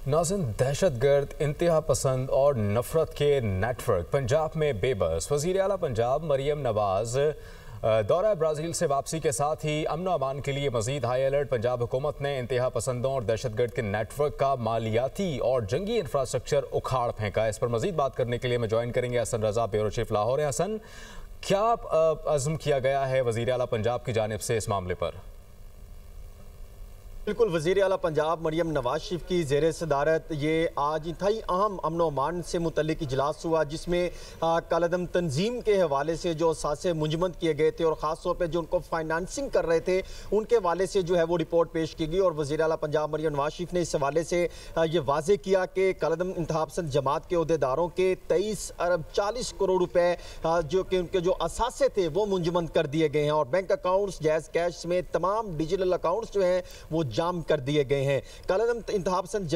नाज़िन, दहशतगर्द, इंतहा पसंद और नफरत के नेटवर्क पंजाब में बेबस। वज़ीर आला पंजाब मरियम नवाज दौरा ब्राज़ील से वापसी के साथ ही अमन अमान के लिए मजीद हाई अलर्ट। पंजाब हुकूमत ने इंतहा पसंदों और दहशतगर्द के नेटवर्क का मालियाती और जंगी इंफ्रास्ट्रक्चर उखाड़ फेंका। इस पर मजीद बात करने के लिए मैं ज्वाइन करेंगे हसन रजा, ब्यूरो चीफ लाहौर। हसन, क्या अज़्म किया गया है वज़ीर आला पंजाब की जानिब से इस मामले पर? बिल्कुल, वज़ीर आला पंजाब मरियम नवाज शरीफ की ज़ेर सदारत ये आज इंतहाई अहम अमन अमान से मुतल्लिक इजलास हुआ, जिसमें कलदम तंजीम के हवाले से जो असासे मुंजमद किए गए थे और ख़ास तौर पर जो उनको फाइनेंसिंग कर रहे थे उनके हवाले से जो है वो रिपोर्ट पेश की गई। और वज़ीर आला पंजाब मरियम नवाज शरीफ ने इस हवाले से ये वाज़े किया कि कलदम इंतहा पसंद जमात के अहदेदारों के 23 अरब 40 करोड़ रुपए जो कि उनके जो असासे थे वो मुंजमद कर दिए गए हैं और बैंक अकाउंट्स, जैज़ कैश समेत तमाम डिजिटल अकाउंट्स जो हैं वो जाम कर दिए गए हैं। कलदम इंतहा पसंद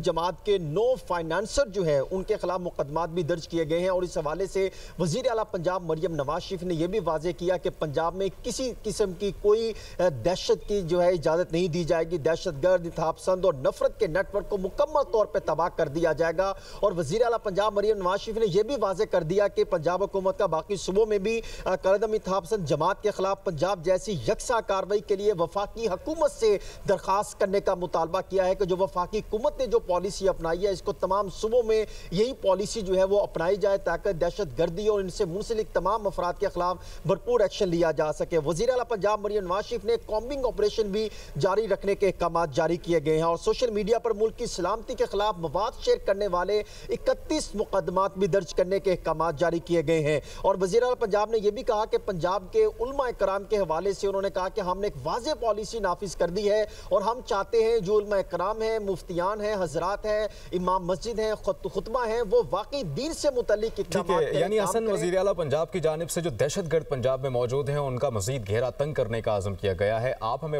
जमात के 9 फाइनेंसर जो है उनके खिलाफ मुकदमात भी दर्ज किए गए हैं। और इस हवाले से वज़ीर आला पंजाब मरियम नवाज शरीफ ने यह भी वाज़े किया कि पंजाब में किसी किस्म की कोई दहशत की जो है इजाज़त नहीं दी जाएगी। दहशतगर्द, इंतहा पसंद और नफरत के नेटवर्क को मुकम्मल तौर पर तबाह कर दिया जाएगा। और वज़ीर आला पंजाब मरियम नवाज शरीफ ने यह भी वाज़े कर दिया कि पंजाब हुकूमत का बाकी सूबों में भी कलदम इंतहा पसंद जमात के खिलाफ पंजाब जैसी यकसा कार्रवाई के लिए वफाकी हुकूमत से दरखास्त करने का मुतालबा किया है कि जो वफाकी हुकूमत ने जो पॉलिसी अपनाई है इसको तमाम सूबों में यही पॉलिसी जो है वो अपनाई जाए ताकि दहशतगर्दी और इनसे मुंसलिक तमाम अफराद के खिलाफ भरपूर एक्शन लिया जा सके। वज़ीर आला पंजाब मरियम नवाज शरीफ ने कॉम्बिंग ऑपरेशन भी जारी रखने के अहकाम जारी किए गए हैं और सोशल मीडिया पर मुल्क की सलामती के खिलाफ मवाद शेयर करने वाले 31 मुकदमात भी दर्ज करने के अहकाम जारी किए गए हैं। और वज़ीर आला पंजाब ने यह भी कहा कि पंजाब के उलमा इकराम के हवाले से उन्होंने कहा कि हमने एक वाज़ेह पॉलिसी नाफिज कर दी है और हम चाहते हैं जो उलमा इकराम हैं, मुफ्तियान हैं, हजरात हैं, इमाम मस्जिद हैं, खुतबा हैं, वो वाकई दीन से मुतल्लिक इक़दाम करें। यानी हसन, वज़ीर आला पंजाब की जानिब से जो दहशतगर्द पंजाब में मौजूद हैं उनका मजीद घेरा तंग करने का आज़म किया गया है। आप हमें